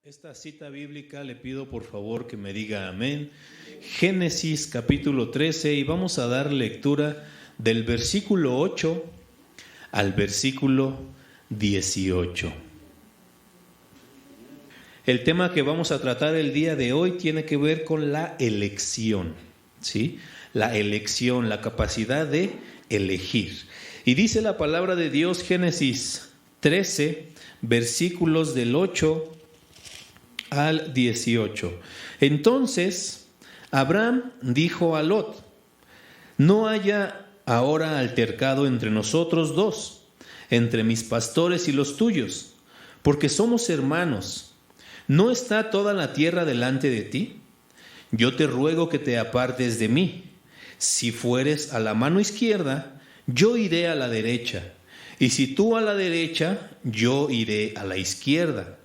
esta cita bíblica le pido por favor que me diga amén. Génesis capítulo 13 y vamos a dar lectura del versículo 8 al versículo 18. El tema que vamos a tratar el día de hoy tiene que ver con la elección, ¿sí? La elección, la capacidad de elegir. Y dice la palabra de Dios, Génesis 13, versículos del 8 al 18. Entonces Abraham dijo a Lot: no haya ahora altercado entre nosotros dos, entre mis pastores y los tuyos, porque somos hermanos. ¿No está toda la tierra delante de ti? Yo te ruego que te apartes de mí. Si fueres a la mano izquierda, yo iré a la derecha, y si tú a la derecha, yo iré a la izquierda.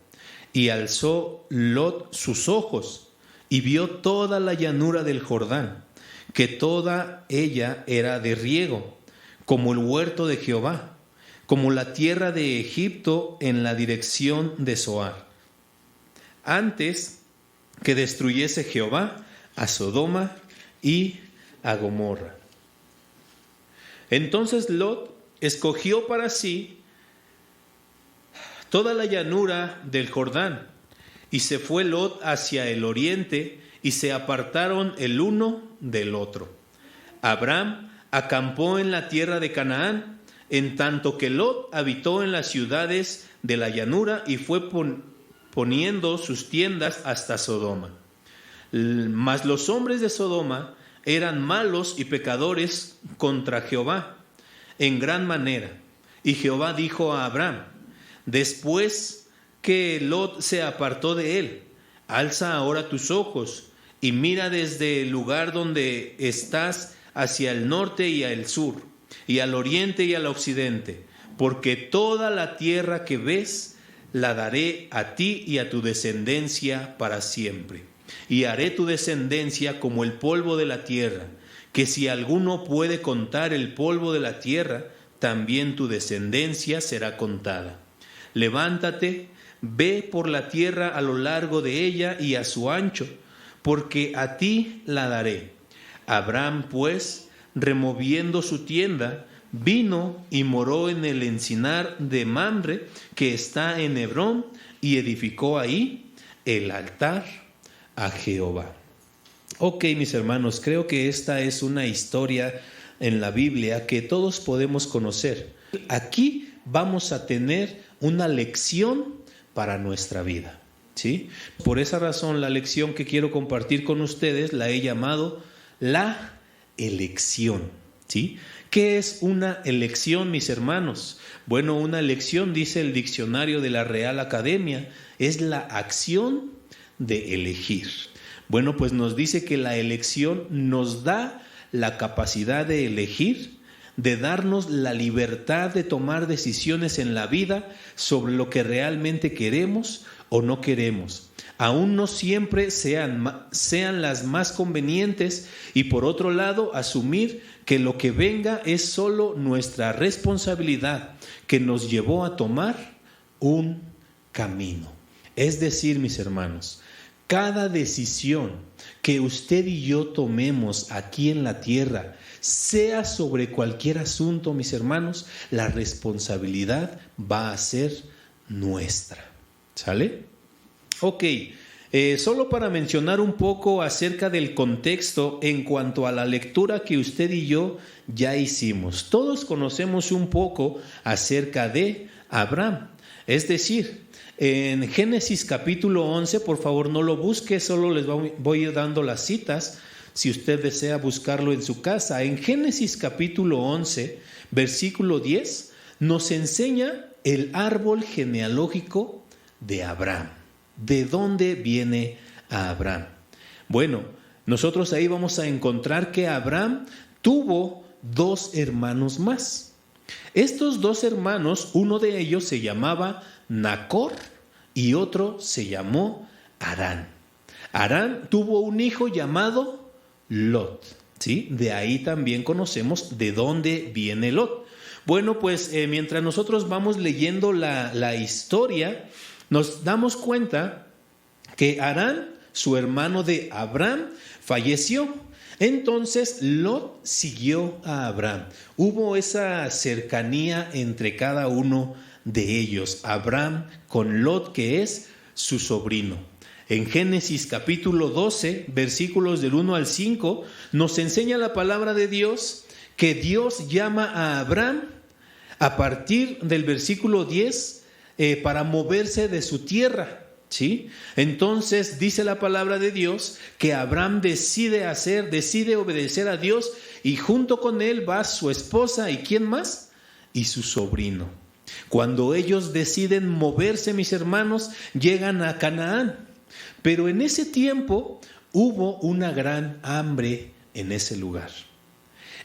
Y alzó Lot sus ojos, y vio toda la llanura del Jordán, que toda ella era de riego, como el huerto de Jehová, como la tierra de Egipto en la dirección de Zoar, antes que destruyese Jehová a Sodoma y a Gomorra. Entonces Lot escogió para sí toda la llanura del Jordán, y se fue Lot hacia el oriente, y se apartaron el uno del otro. Abraham acampó en la tierra de Canaán, en tanto que Lot habitó en las ciudades de la llanura y fue poniendo sus tiendas hasta Sodoma. Mas los hombres de Sodoma eran malos y pecadores contra Jehová en gran manera. Y Jehová dijo a Abraham, después que Lot se apartó de él: alza ahora tus ojos y mira desde el lugar donde estás hacia el norte y al sur, y al oriente y al occidente, porque toda la tierra que ves la daré a ti y a tu descendencia para siempre. Y haré tu descendencia como el polvo de la tierra, que si alguno puede contar el polvo de la tierra, también tu descendencia será contada. Levántate, ve por la tierra a lo largo de ella y a su ancho, porque a ti la daré. Abraham, pues, removiendo su tienda, vino y moró en el encinar de Mamre, que está en Hebrón, y edificó ahí el altar a Jehová. Ok, mis hermanos, creo que esta es una historia en la Biblia que todos podemos conocer. Aquí vamos a tener una lección para nuestra vida, ¿sí? Por esa razón, la lección que quiero compartir con ustedes la he llamado la elección, ¿sí? ¿Qué es una elección, mis hermanos? Bueno, una elección, dice el diccionario de la Real Academia, es la acción de elegir. Bueno, pues nos dice que la elección nos da la capacidad de elegir, de darnos la libertad de tomar decisiones en la vida sobre lo que realmente queremos o no queremos. Aún no siempre sean las más convenientes, y por otro lado asumir que lo que venga es solo nuestra responsabilidad que nos llevó a tomar un camino. Es decir, mis hermanos, cada decisión que usted y yo tomemos aquí en la tierra, sea sobre cualquier asunto, mis hermanos, la responsabilidad va a ser nuestra. ¿Sale? Ok, solo para mencionar un poco acerca del contexto en cuanto a la lectura que usted y yo ya hicimos. Todos conocemos un poco acerca de Abraham. Es decir, en Génesis capítulo 11, por favor no lo busque, solo les voy a ir dando las citas si usted desea buscarlo en su casa. En Génesis capítulo 11, versículo 10, nos enseña el árbol genealógico de Abraham. ¿De dónde viene Abraham? Bueno, nosotros ahí vamos a encontrar que Abraham tuvo dos hermanos más. Estos dos hermanos, uno de ellos se llamaba Nacor y otro se llamó Harán. Harán tuvo un hijo llamado Lot, ¿sí? De ahí también conocemos de dónde viene Lot. Bueno, pues mientras nosotros vamos leyendo la historia, nos damos cuenta que Harán, su hermano de Abraham, falleció. Entonces Lot siguió a Abraham. Hubo esa cercanía entre cada uno de ellos. Abraham con Lot, que es su sobrino. En Génesis capítulo 12, versículos del 1 al 5, nos enseña la palabra de Dios que Dios llama a Abraham a partir del versículo 10 para moverse de su tierra. ¿Sí? Entonces dice la palabra de Dios que Abraham decide obedecer a Dios, y junto con él va su esposa, ¿y quién más? Y su sobrino. Cuando ellos deciden moverse, mis hermanos, llegan a Canaán. Pero en ese tiempo hubo una gran hambre en ese lugar.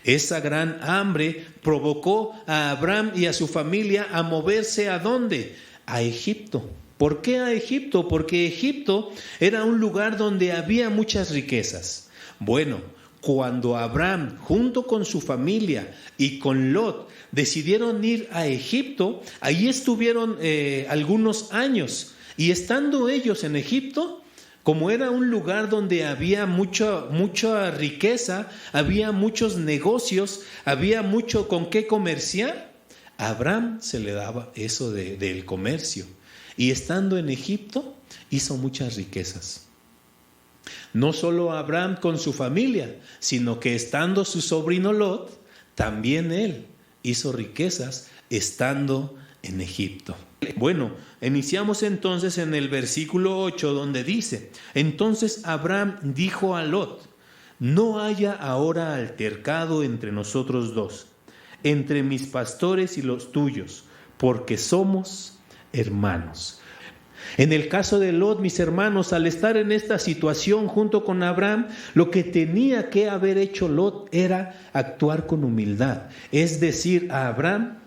Esa gran hambre provocó a Abraham y a su familia a moverse ¿a dónde? A Egipto. ¿Por qué a Egipto? Porque Egipto era un lugar donde había muchas riquezas. Bueno, cuando Abraham, junto con su familia y con Lot, decidieron ir a Egipto, ahí estuvieron algunos años. Y estando ellos en Egipto, como era un lugar donde había mucha riqueza, había muchos negocios, había mucho con qué comerciar, a Abraham se le daba eso del comercio. Y estando en Egipto, hizo muchas riquezas. No solo Abraham con su familia, sino que estando su sobrino Lot, también él hizo riquezas estando en Egipto. Bueno, iniciamos entonces en el versículo 8, donde dice: entonces Abraham dijo a Lot: no haya ahora altercado entre nosotros dos, entre mis pastores y los tuyos, porque somos hermanos. En el caso de Lot, mis hermanos, al estar en esta situación junto con Abraham, lo que tenía que haber hecho Lot era actuar con humildad. Es decir, a Abraham,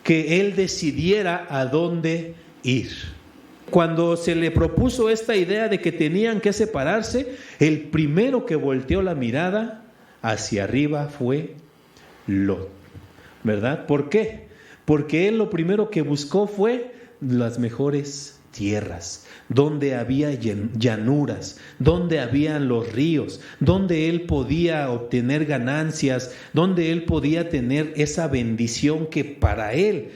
que él decidiera a dónde ir. Cuando se le propuso esta idea de que tenían que separarse, el primero que volteó la mirada hacia arriba fue Lot, ¿verdad? ¿Por qué? Porque él lo primero que buscó fue las mejores tierras, donde había llanuras, donde habían los ríos, donde él podía obtener ganancias, donde él podía tener esa bendición que para él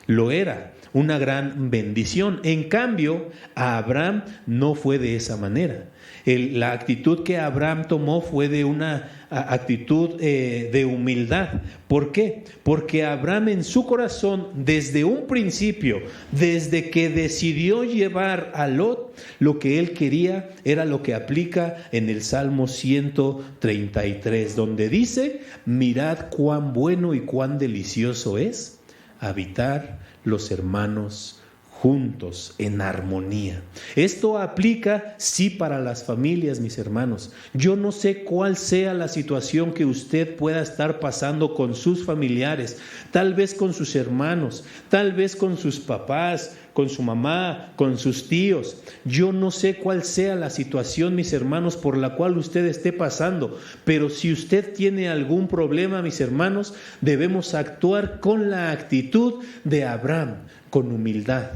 lo era, una gran bendición. En cambio, a Abraham no fue de esa manera. La actitud que Abraham tomó fue de una actitud de humildad. ¿Por qué? Porque Abraham en su corazón, desde un principio, desde que decidió llevar a Lot, lo que él quería era lo que aplica en el Salmo 133, donde dice: mirad cuán bueno y cuán delicioso es habitar los hermanos juntos, en armonía. Esto aplica sí para las familias, mis hermanos. Yo no sé cuál sea la situación que usted pueda estar pasando con sus familiares, tal vez con sus hermanos, tal vez con sus papás, con su mamá, con sus tíos. Yo no sé cuál sea la situación, mis hermanos, por la cual usted esté pasando, pero si usted tiene algún problema, mis hermanos, debemos actuar con la actitud de Abraham, con humildad,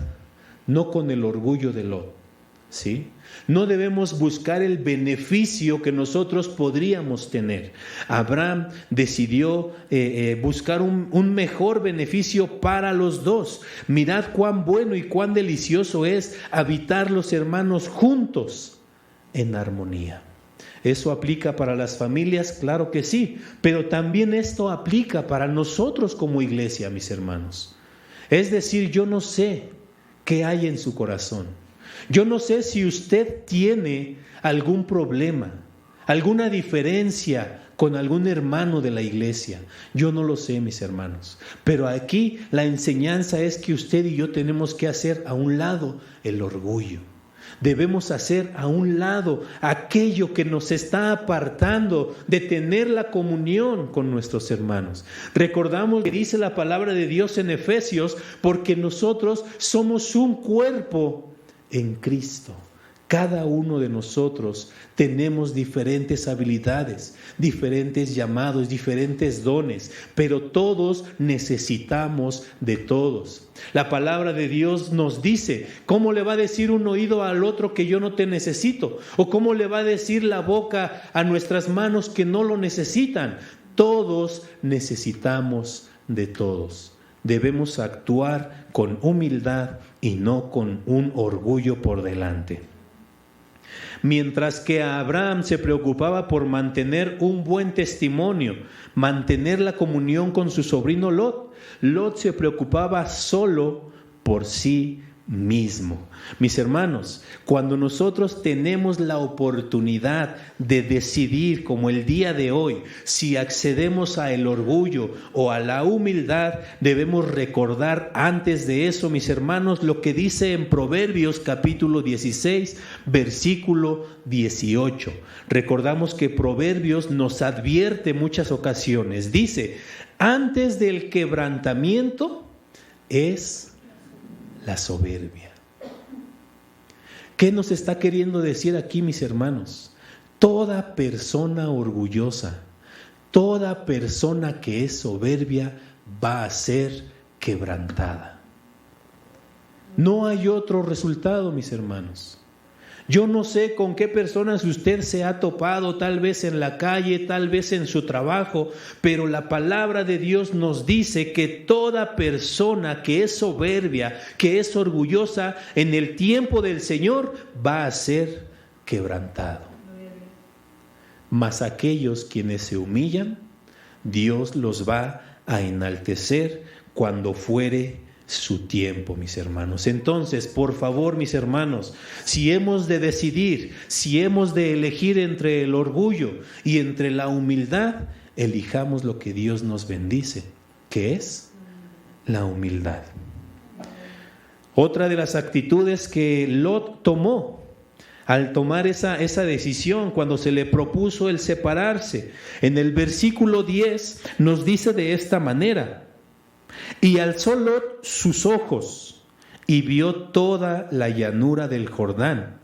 no con el orgullo de Lot, ¿sí? No debemos buscar el beneficio que nosotros podríamos tener. Abraham decidió buscar un mejor beneficio para los dos. Mirad cuán bueno y cuán delicioso es habitar los hermanos juntos en armonía. ¿Eso aplica para las familias? Claro que sí, pero también esto aplica para nosotros como iglesia, mis hermanos. Es decir, yo no sé qué hay en su corazón. Yo no sé si usted tiene algún problema, alguna diferencia con algún hermano de la iglesia. Yo no lo sé, mis hermanos. Pero aquí la enseñanza es que usted y yo tenemos que hacer a un lado el orgullo. Debemos hacer a un lado aquello que nos está apartando de tener la comunión con nuestros hermanos. Recordamos que dice la palabra de Dios en Efesios: porque nosotros somos un cuerpo en Cristo, Cada uno de nosotros tenemos diferentes habilidades, diferentes llamados, diferentes dones, pero todos necesitamos de todos. La palabra de Dios nos dice, ¿cómo le va a decir un oído al otro que yo no te necesito? ¿O cómo le va a decir la boca a nuestras manos que no lo necesitan? Todos necesitamos de todos. Debemos actuar con humildad y no con un orgullo por delante. Mientras que Abraham se preocupaba por mantener un buen testimonio, mantener la comunión con su sobrino Lot, Lot se preocupaba solo por sí mismo. Mis hermanos, cuando nosotros tenemos la oportunidad de decidir, como el día de hoy, si accedemos al orgullo o a la humildad, debemos recordar antes de eso, mis hermanos, lo que dice en Proverbios capítulo 16, versículo 18. Recordamos que Proverbios nos advierte muchas ocasiones. Dice, antes del quebrantamiento es la soberbia. ¿Qué nos está queriendo decir aquí, mis hermanos? Toda persona orgullosa, toda persona que es soberbia va a ser quebrantada. No hay otro resultado, mis hermanos. Yo no sé con qué personas usted se ha topado, tal vez en la calle, tal vez en su trabajo, pero la palabra de Dios nos dice que toda persona que es soberbia, que es orgullosa, en el tiempo del Señor va a ser quebrantado. Mas aquellos quienes se humillan, Dios los va a enaltecer cuando fuere su tiempo, mis hermanos. Entonces, por favor, mis hermanos, si hemos de decidir, si hemos de elegir entre el orgullo y entre la humildad, elijamos lo que Dios nos bendice, que es la humildad. Otra de las actitudes que Lot tomó al tomar esa decisión, cuando se le propuso el separarse, en el versículo 10 nos dice de esta manera: y alzó Lot sus ojos y vio toda la llanura del Jordán,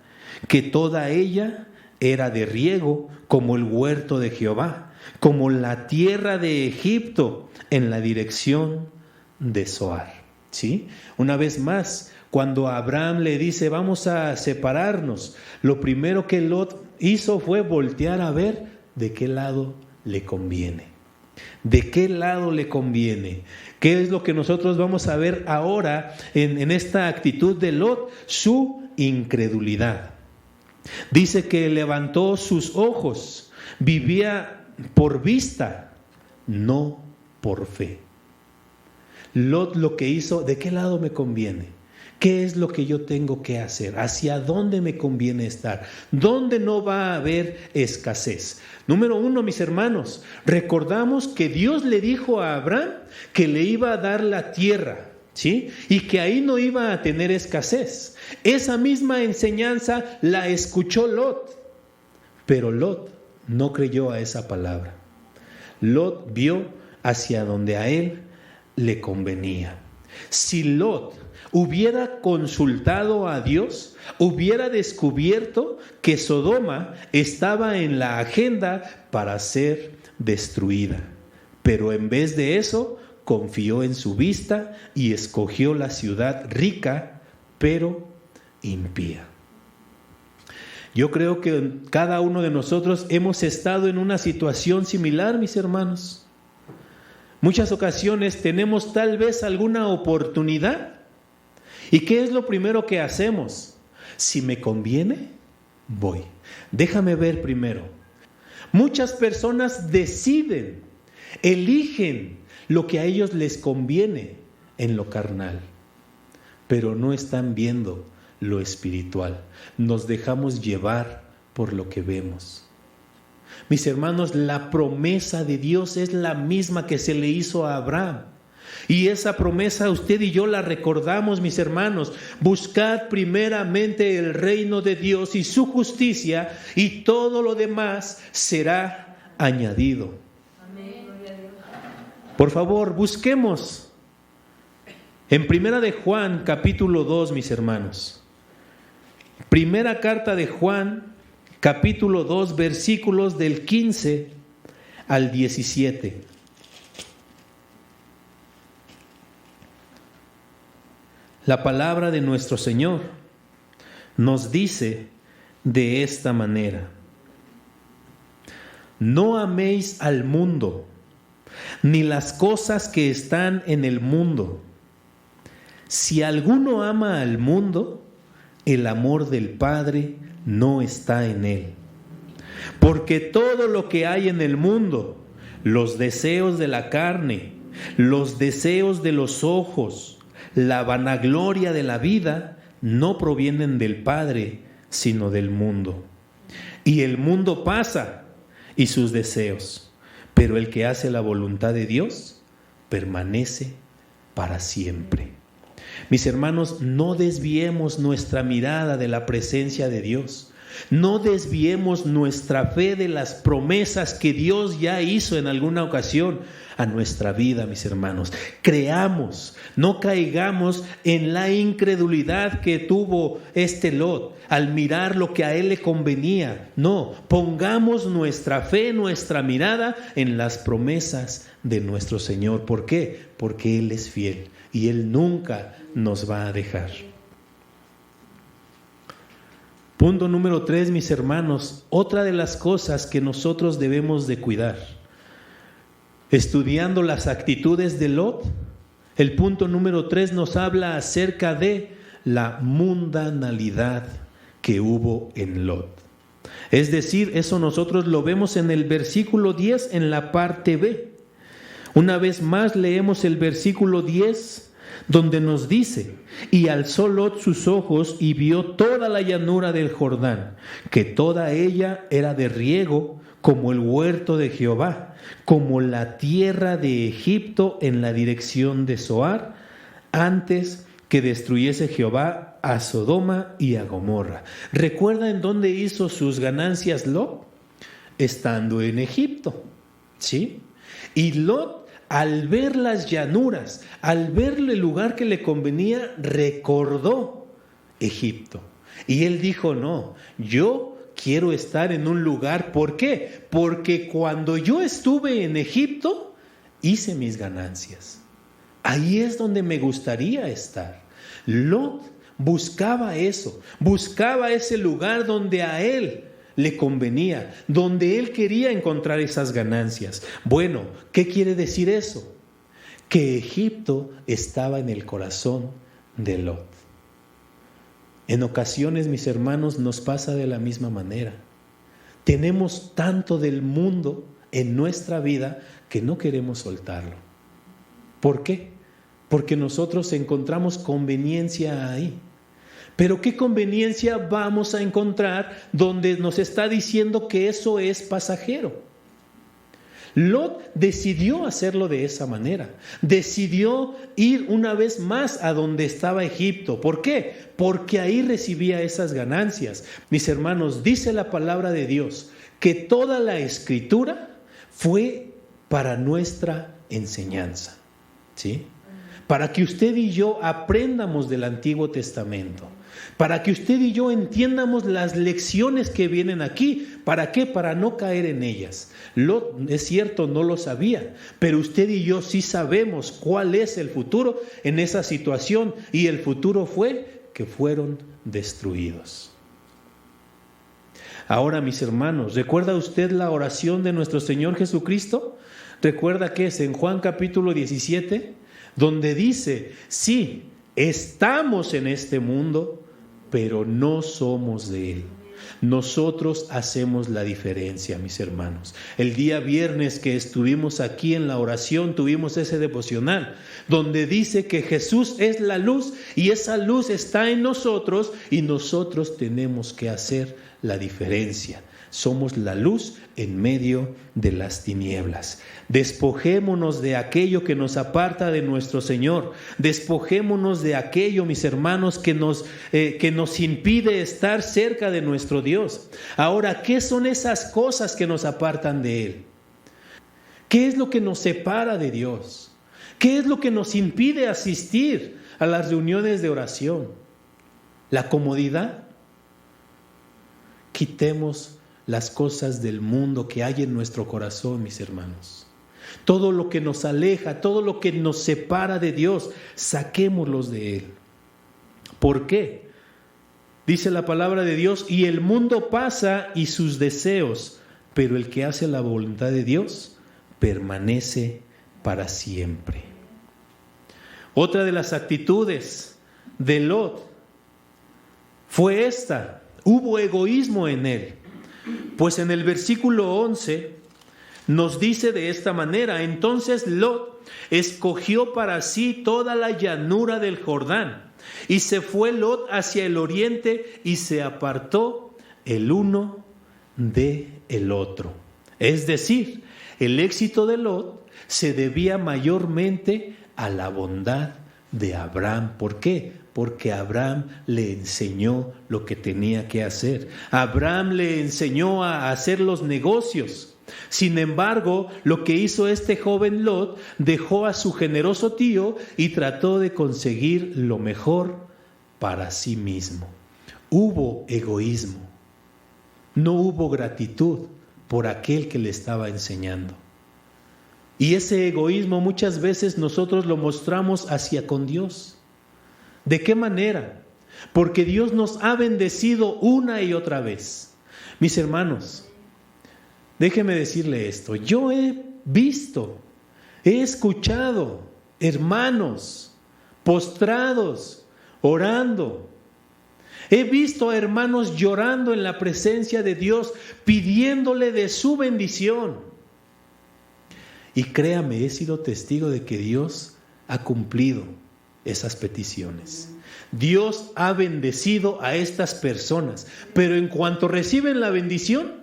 que toda ella era de riego como el huerto de Jehová, como la tierra de Egipto en la dirección de Zoar. ¿Sí? Una vez más, cuando Abraham le dice vamos a separarnos, lo primero que Lot hizo fue voltear a ver de qué lado le conviene. ¿De qué lado le conviene? ¿Qué es lo que nosotros vamos a ver ahora en esta actitud de Lot? Su incredulidad. Dice que levantó sus ojos, vivía por vista, no por fe. Lot lo que hizo, ¿de qué lado me conviene? ¿Qué es lo que yo tengo que hacer? ¿Hacia dónde me conviene estar? ¿Dónde no va a haber escasez? Número 1, mis hermanos, recordamos que Dios le dijo a Abraham que le iba a dar la tierra, ¿sí? Y que ahí no iba a tener escasez. Esa misma enseñanza la escuchó Lot, pero Lot no creyó a esa palabra. Lot vio hacia donde a él le convenía. Si Lot hubiera consultado a Dios, hubiera descubierto que Sodoma estaba en la agenda para ser destruida. Pero en vez de eso, confió en su vista y escogió la ciudad rica, pero impía. Yo creo que cada uno de nosotros hemos estado en una situación similar, mis hermanos. Muchas ocasiones tenemos tal vez alguna oportunidad. ¿Y qué es lo primero que hacemos? Si me conviene, voy. Déjame ver primero. Muchas personas deciden, eligen lo que a ellos les conviene en lo carnal, pero no están viendo lo espiritual. Nos dejamos llevar por lo que vemos. Mis hermanos, la promesa de Dios es la misma que se le hizo a Abraham. Y esa promesa usted y yo la recordamos, mis hermanos. Buscad primeramente el reino de Dios y su justicia, y todo lo demás será añadido. Amén. Por favor, busquemos en Primera de Juan, capítulo 2, mis hermanos. Primera carta de Juan, capítulo 2, versículos del 15 al 17. La palabra de nuestro Señor nos dice de esta manera: no améis al mundo, ni las cosas que están en el mundo. Si alguno ama al mundo, el amor del Padre no está en él. Porque todo lo que hay en el mundo, los deseos de la carne, los deseos de los ojos, la vanagloria de la vida, no provienen del Padre, sino del mundo. Y el mundo pasa, y sus deseos, pero el que hace la voluntad de Dios permanece para siempre. Mis hermanos, no desviemos nuestra mirada de la presencia de Dios. No desviemos nuestra fe de las promesas que Dios ya hizo en alguna ocasión a nuestra vida, mis hermanos. Creamos, no caigamos en la incredulidad que tuvo Lot al mirar lo que a él le convenía. No, pongamos nuestra fe, nuestra mirada en las promesas de nuestro Señor. ¿Por qué? Porque Él es fiel y Él nunca nos va a dejar. Punto número 3, mis hermanos, otra de las cosas que nosotros debemos de cuidar. Estudiando las actitudes de Lot, el punto número 3 nos habla acerca de la mundanalidad que hubo en Lot. Es decir, eso nosotros lo vemos en el versículo 10 en la parte B. Una vez más leemos el versículo 10, donde nos dice: y alzó Lot sus ojos y vio toda la llanura del Jordán, que toda ella era de riego, como el huerto de Jehová, como la tierra de Egipto en la dirección de Zoar, antes que destruyese Jehová a Sodoma y a Gomorra. ¿Recuerda en dónde hizo sus ganancias Lot? Estando en Egipto, ¿sí? Y Lot, al ver las llanuras, al ver el lugar que le convenía, recordó Egipto. Y él dijo: no, yo quiero estar en un lugar. ¿Por qué? Porque cuando yo estuve en Egipto, hice mis ganancias. Ahí es donde me gustaría estar. Lot buscaba eso, buscaba ese lugar donde a él le convenía, donde él quería encontrar esas ganancias. Bueno, ¿qué quiere decir eso? Que Egipto estaba en el corazón de Lot. En ocasiones, mis hermanos, nos pasa de la misma manera. Tenemos tanto del mundo en nuestra vida que no queremos soltarlo. ¿Por qué? Porque nosotros encontramos conveniencia ahí. Pero ¿qué conveniencia vamos a encontrar donde nos está diciendo que eso es pasajero? Lot decidió hacerlo de esa manera. Decidió ir una vez más a donde estaba Egipto. ¿Por qué? Porque ahí recibía esas ganancias. Mis hermanos, dice la palabra de Dios que toda la Escritura fue para nuestra enseñanza, ¿sí? Para que usted y yo aprendamos del Antiguo Testamento. Para que usted y yo entiendamos las lecciones que vienen aquí. ¿Para qué? Para no caer en ellas. Lot, es cierto, no lo sabía, pero usted y yo sí sabemos cuál es el futuro en esa situación, y el futuro fue que fueron destruidos. Ahora, mis hermanos, ¿recuerda usted la oración de nuestro Señor Jesucristo? ¿Recuerda que es en Juan capítulo 17? Donde dice: sí, estamos en este mundo, pero no somos de él. Nosotros hacemos la diferencia, mis hermanos. El día viernes que estuvimos aquí en la oración, tuvimos ese devocional, donde dice que Jesús es la luz y esa luz está en nosotros y nosotros tenemos que hacer la diferencia. Somos la luz en medio de las tinieblas. Despojémonos de aquello que nos aparta de nuestro Señor. Despojémonos de aquello, mis hermanos, que nos impide estar cerca de nuestro Dios. Ahora, ¿qué son esas cosas que nos apartan de Él? ¿Qué es lo que nos separa de Dios? ¿Qué es lo que nos impide asistir a las reuniones de oración? ¿La comodidad? quitemos las cosas del mundo que hay en nuestro corazón, mis hermanos. Todo lo que nos aleja, todo lo que nos separa de Dios, saquémoslos de Él. ¿Por qué? Dice la palabra de Dios, y el mundo pasa y sus deseos, pero el que hace la voluntad de Dios permanece para siempre. Otra de las actitudes de Lot fue esta: hubo egoísmo en él. Pues en el versículo 11 nos dice de esta manera: entonces Lot escogió para sí toda la llanura del Jordán, y se fue Lot hacia el oriente y se apartó el uno del otro. Es decir, el éxito de Lot se debía mayormente a la bondad de Abraham. ¿Por qué? Porque Abraham le enseñó lo que tenía que hacer. Abraham le enseñó a hacer los negocios. Sin embargo, lo que hizo este joven Lot, dejó a su generoso tío y trató de conseguir lo mejor para sí mismo. Hubo egoísmo, no hubo gratitud por aquel que le estaba enseñando. Y ese egoísmo muchas veces nosotros lo mostramos hacia con Dios. ¿De qué manera? Porque Dios nos ha bendecido una y otra vez. Mis hermanos, déjeme decirle esto: yo he visto, he escuchado hermanos postrados, orando. He visto a hermanos llorando en la presencia de Dios, pidiéndole de su bendición. Y créame, he sido testigo de que Dios ha cumplido esas peticiones. Dios ha bendecido a estas personas, pero en cuanto reciben la bendición,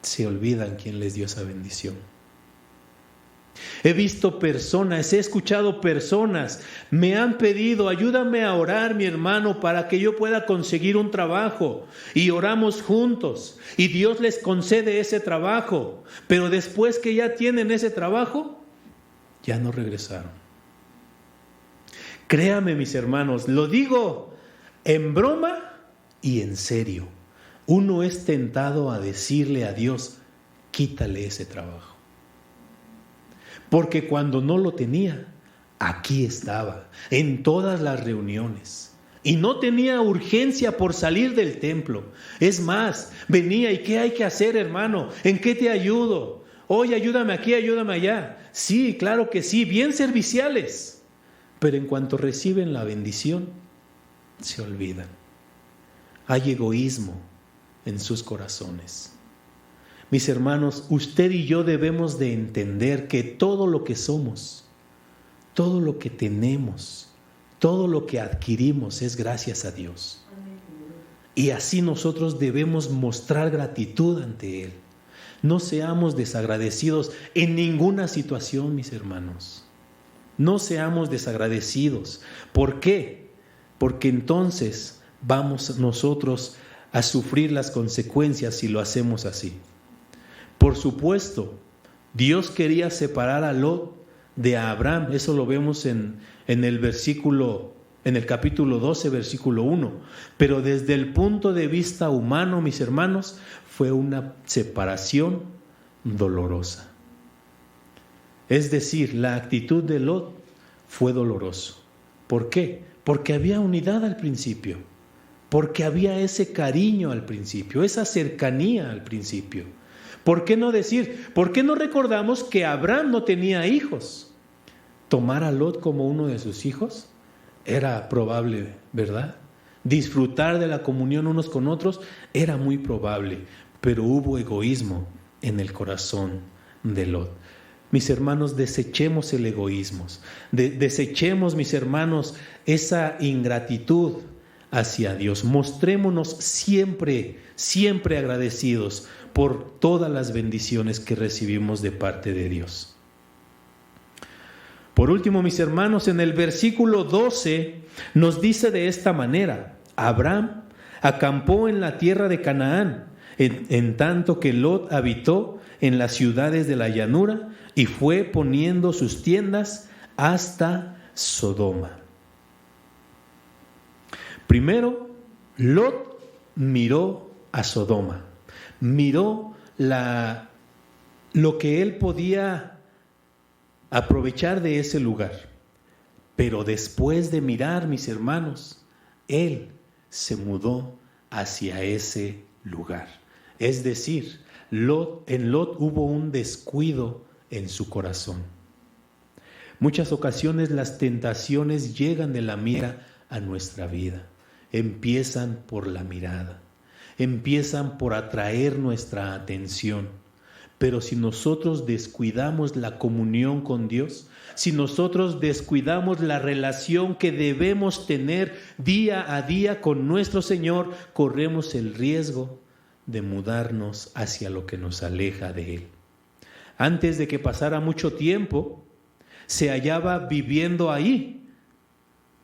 se olvidan quién les dio esa bendición. He visto personas, he escuchado personas, me han pedido: ayúdame a orar, mi hermano, para que yo pueda conseguir un trabajo. Y oramos juntos y Dios les concede ese trabajo, pero después que ya tienen ese trabajo, ya no regresaron. Créame, mis hermanos, lo digo en broma y en serio. Uno es tentado a decirle a Dios: quítale ese trabajo. Porque cuando no lo tenía, aquí estaba, en todas las reuniones. Y no tenía urgencia por salir del templo. Es más, venía: ¿y qué hay que hacer, hermano? ¿En qué te ayudo? Oye, ayúdame aquí, ayúdame allá. Sí, claro que sí, bien serviciales. Pero en cuanto reciben la bendición, se olvidan. Hay egoísmo en sus corazones. Mis hermanos, usted y yo debemos de entender que todo lo que somos, todo lo que tenemos, todo lo que adquirimos es gracias a Dios. Y así nosotros debemos mostrar gratitud ante Él. No seamos desagradecidos en ninguna situación, mis hermanos. No seamos desagradecidos. ¿Por qué? Porque entonces vamos nosotros a sufrir las consecuencias si lo hacemos así. Por supuesto, Dios quería separar a Lot de Abraham. Eso lo vemos en el capítulo 12, versículo 1. Pero desde el punto de vista humano, mis hermanos, fue una separación dolorosa. Es decir, la actitud de Lot fue doloroso. ¿Por qué? Porque había unidad al principio. Porque había ese cariño al principio, esa cercanía al principio. ¿Por qué no decir? ¿Por qué no recordamos que Abraham no tenía hijos? Tomar a Lot como uno de sus hijos era probable, ¿verdad? Disfrutar de la comunión unos con otros era muy probable, pero hubo egoísmo en el corazón de Lot. Mis hermanos, desechemos el egoísmo, desechemos, mis hermanos, esa ingratitud hacia Dios. Mostrémonos siempre, siempre agradecidos por todas las bendiciones que recibimos de parte de Dios. Por último, mis hermanos, en el versículo 12 nos dice de esta manera: Abraham acampó en la tierra de Canaán, en tanto que Lot habitó en las ciudades de la llanura y fue poniendo sus tiendas hasta Sodoma. Primero, Lot miró a Sodoma, miró lo que él podía aprovechar de ese lugar. Pero después de mirar, mis hermanos, él se mudó hacia ese lugar. Es decir, en Lot hubo un descuido en su corazón. Muchas ocasiones las tentaciones llegan de la mira a nuestra vida. Empiezan por la mirada, empiezan por atraer nuestra atención. Pero si nosotros descuidamos la comunión con Dios, si nosotros descuidamos la relación que debemos tener día a día con nuestro Señor, corremos el riesgo de mudarnos hacia lo que nos aleja de Él. Antes de que pasara mucho tiempo, se hallaba viviendo ahí.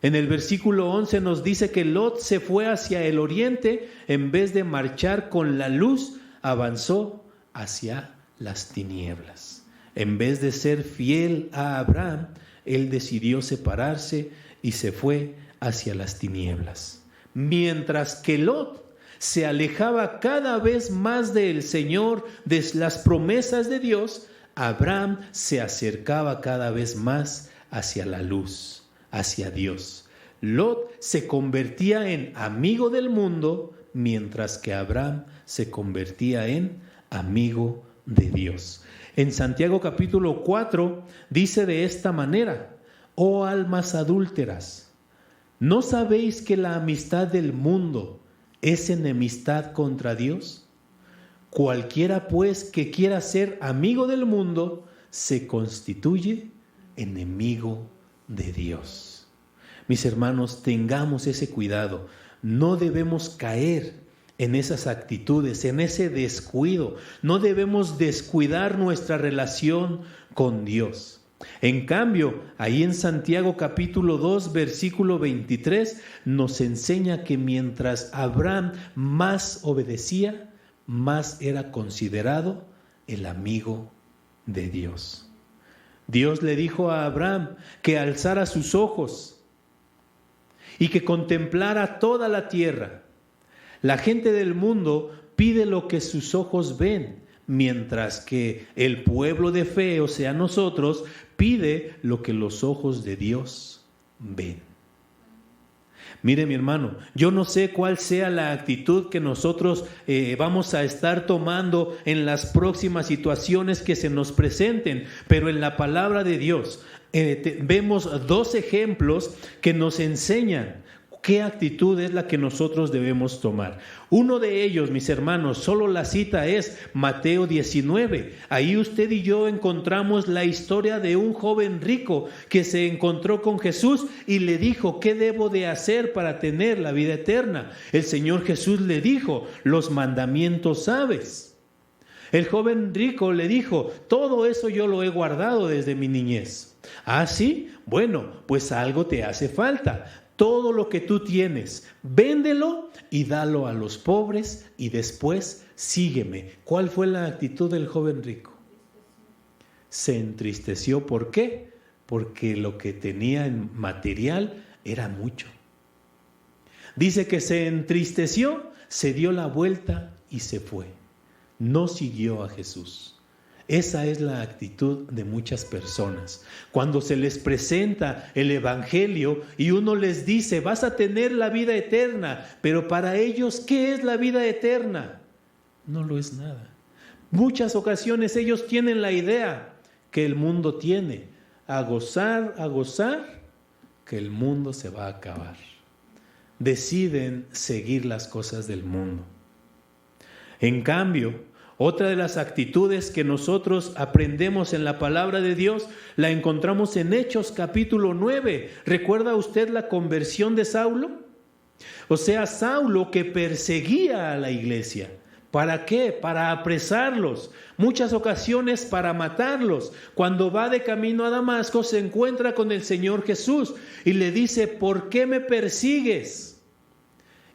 En el versículo 11 nos dice que Lot se fue hacia el oriente, en vez de marchar con la luz, avanzó hacia las tinieblas. En vez de ser fiel a Abraham, él decidió separarse y se fue hacia las tinieblas. Mientras que Lot se alejaba cada vez más del Señor, de las promesas de Dios, Abraham se acercaba cada vez más hacia la luz, hacia Dios. Lot se convertía en amigo del mundo, mientras que Abraham se convertía en amigo de Dios. En Santiago capítulo 4 dice de esta manera: oh almas adúlteras, ¿no sabéis que la amistad del mundo es enemistad contra Dios? Cualquiera pues que quiera ser amigo del mundo se constituye enemigo de Dios. Mis hermanos, tengamos ese cuidado. No debemos caer en esas actitudes, en ese descuido. No debemos descuidar nuestra relación con Dios. En cambio, ahí en Santiago capítulo 2, versículo 23, nos enseña que mientras Abraham más obedecía, más era considerado el amigo de Dios. Dios le dijo a Abraham que alzara sus ojos y que contemplara toda la tierra. La gente del mundo pide lo que sus ojos ven, mientras que el pueblo de fe, o sea nosotros, pide lo que los ojos de Dios ven. Mire, mi hermano, yo no sé cuál sea la actitud que nosotros vamos a estar tomando en las próximas situaciones que se nos presenten, pero en la palabra de Dios vemos dos ejemplos que nos enseñan qué actitud es la que nosotros debemos tomar. Uno de ellos, mis hermanos, solo la cita es Mateo 19. Ahí usted y yo encontramos la historia de un joven rico que se encontró con Jesús y le dijo: ¿qué debo de hacer para tener la vida eterna? El Señor Jesús le dijo: los mandamientos sabes. El joven rico le dijo: todo eso yo lo he guardado desde mi niñez. ¿Ah, sí? Bueno, pues algo te hace falta. Todo lo que tú tienes, véndelo y dalo a los pobres y después sígueme. ¿Cuál fue la actitud del joven rico? Se entristeció. ¿Por qué? Porque lo que tenía en material era mucho. Dice que se entristeció, se dio la vuelta y se fue. No siguió a Jesús. Esa es la actitud de muchas personas. Cuando se les presenta el Evangelio y uno les dice: vas a tener la vida eterna, pero para ellos, ¿qué es la vida eterna? No lo es nada. Muchas ocasiones ellos tienen la idea que el mundo tiene: a gozar, que el mundo se va a acabar. Deciden seguir las cosas del mundo. En cambio, otra de las actitudes que nosotros aprendemos en la palabra de Dios la encontramos en Hechos capítulo 9. ¿Recuerda usted la conversión de Saulo? O sea, Saulo que perseguía a la iglesia. ¿Para qué? Para apresarlos. Muchas ocasiones para matarlos. Cuando va de camino a Damasco se encuentra con el Señor Jesús y le dice: ¿por qué me persigues?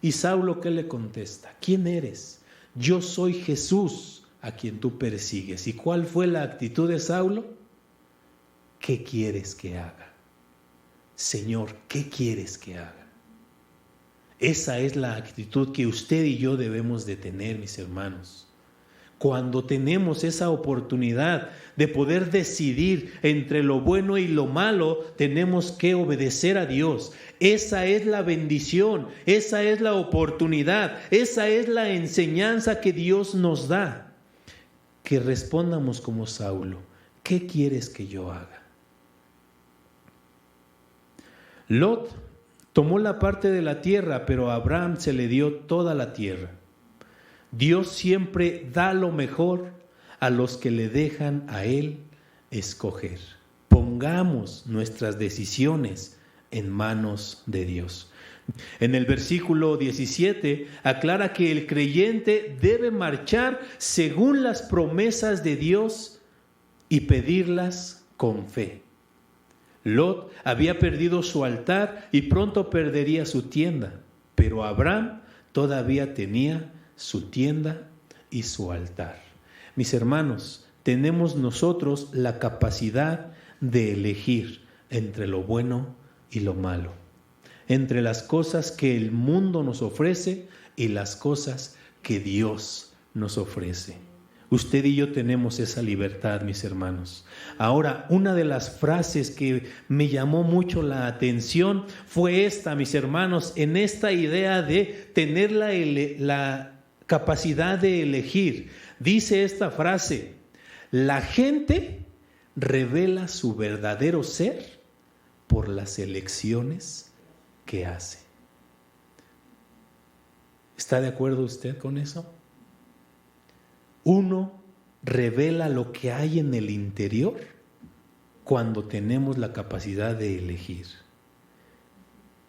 Y Saulo, ¿qué le contesta? ¿Quién eres? Yo soy Jesús a quien tú persigues. ¿Y cuál fue la actitud de Saulo? ¿Qué quieres que haga? Señor, ¿qué quieres que haga? Esa es la actitud que usted y yo debemos de tener, mis hermanos. Cuando tenemos esa oportunidad de poder decidir entre lo bueno y lo malo, tenemos que obedecer a Dios. Esa es la bendición, esa es la oportunidad, esa es la enseñanza que Dios nos da. Que respondamos como Saulo: ¿qué quieres que yo haga? Lot tomó la parte de la tierra, pero a Abraham se le dio toda la tierra. Dios siempre da lo mejor a los que le dejan a Él escoger. Pongamos nuestras decisiones en manos de Dios. En el versículo 17 aclara que el creyente debe marchar según las promesas de Dios y pedirlas con fe. Lot había perdido su altar y pronto perdería su tienda, pero Abraham todavía tenía su tienda y su altar. Mis hermanos, tenemos nosotros la capacidad de elegir entre lo bueno y lo malo, entre las cosas que el mundo nos ofrece y las cosas que Dios nos ofrece. Usted y yo tenemos esa libertad, mis hermanos. Ahora, una de las frases que me llamó mucho la atención fue esta, mis hermanos, en esta idea de tener la capacidad de elegir. Dice esta frase: la gente revela su verdadero ser por las elecciones que hace. ¿Está de acuerdo usted con eso? Uno revela lo que hay en el interior cuando tenemos la capacidad de elegir.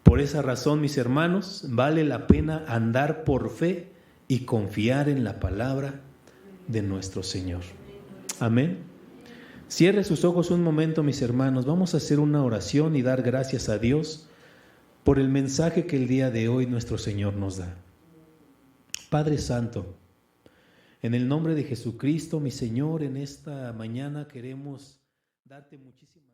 Por esa razón, mis hermanos, vale la pena andar por fe y confiar en la palabra de nuestro Señor. Amén. Cierre sus ojos un momento, mis hermanos. Vamos a hacer una oración y dar gracias a Dios por el mensaje que el día de hoy nuestro Señor nos da. Padre Santo, en el nombre de Jesucristo, mi Señor, en esta mañana queremos darte muchísimas